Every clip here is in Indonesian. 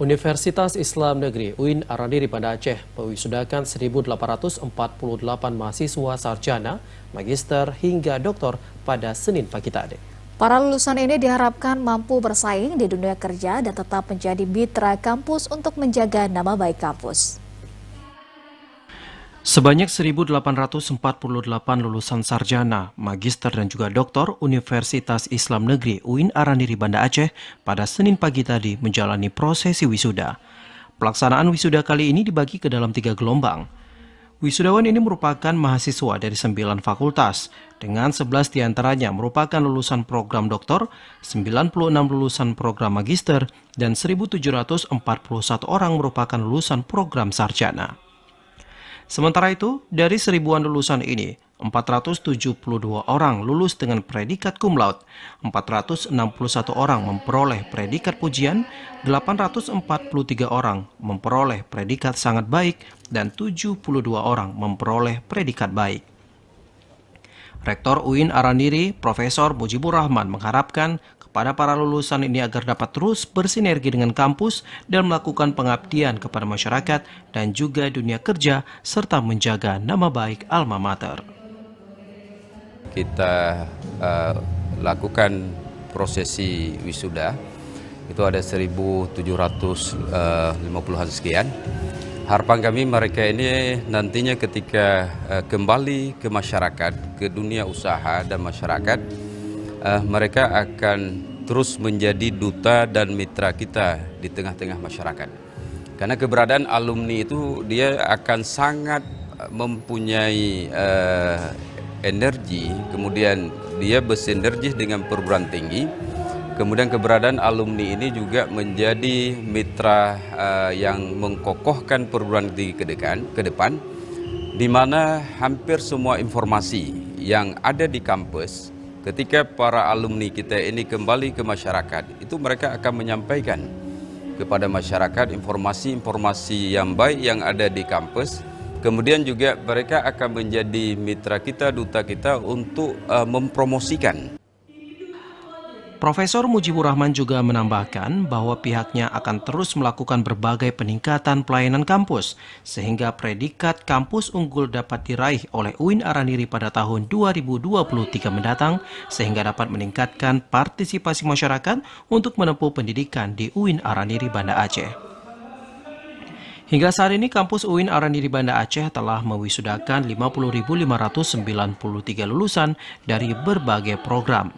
Universitas Islam Negeri UIN Araniri Banda Aceh mewisudakan 1.848 mahasiswa sarjana, magister hingga doktor pada Senin pagi tadi. Para lulusan ini diharapkan mampu bersaing di dunia kerja dan tetap menjadi mitra kampus untuk menjaga nama baik kampus. Sebanyak 1.848 lulusan sarjana, magister dan juga doktor Universitas Islam Negeri UIN Araniri Banda Aceh pada Senin pagi tadi menjalani prosesi wisuda. Pelaksanaan wisuda kali ini dibagi ke dalam 3 gelombang. Wisudawan ini merupakan mahasiswa dari 9 fakultas, dengan 11 diantaranya merupakan lulusan program doktor, 96 lulusan program magister, dan 1.741 orang merupakan lulusan program sarjana. Sementara itu, dari 1.000-an lulusan ini, 472 orang lulus dengan predikat cum laude, 461 orang memperoleh predikat pujian, 843 orang memperoleh predikat sangat baik, dan 72 orang memperoleh predikat baik. Rektor UIN Araniri, Profesor Mujibur Rahman mengharapkan kepada para lulusan ini agar dapat terus bersinergi dengan kampus dan melakukan pengabdian kepada masyarakat dan juga dunia kerja serta menjaga nama baik alma mater. Kita lakukan prosesi wisuda, itu ada 1.750-an sekian. Harapan kami mereka ini nantinya ketika kembali ke masyarakat, ke dunia usaha dan masyarakat, mereka akan terus menjadi duta dan mitra kita di tengah-tengah masyarakat. Karena keberadaan alumni itu dia akan sangat mempunyai energi, kemudian dia bersinergi dengan perguruan tinggi. Kemudian keberadaan alumni ini juga menjadi mitra yang mengkokohkan perguruan tinggi ke depan, di mana hampir semua informasi yang ada di kampus, ketika para alumni kita ini kembali ke masyarakat, itu mereka akan menyampaikan kepada masyarakat informasi-informasi yang baik yang ada di kampus. Kemudian juga mereka akan menjadi mitra kita, duta kita untuk mempromosikan. Profesor Mujibur Rahman juga menambahkan bahwa pihaknya akan terus melakukan berbagai peningkatan pelayanan kampus, sehingga predikat kampus unggul dapat diraih oleh UIN Araniri pada tahun 2023 mendatang, sehingga dapat meningkatkan partisipasi masyarakat untuk menempuh pendidikan di UIN Araniri Banda Aceh. Hingga saat ini, kampus UIN Araniri Banda Aceh telah mewisudakan 50.593 lulusan dari berbagai program.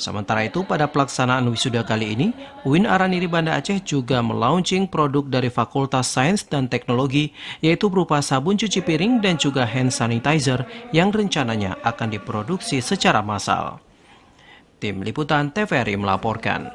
Sementara itu, pada pelaksanaan wisuda kali ini, UIN Araniri Banda Aceh juga melaunching produk dari Fakultas Sains dan Teknologi, yaitu berupa sabun cuci piring dan juga hand sanitizer yang rencananya akan diproduksi secara massal. Tim Liputan TVRI melaporkan.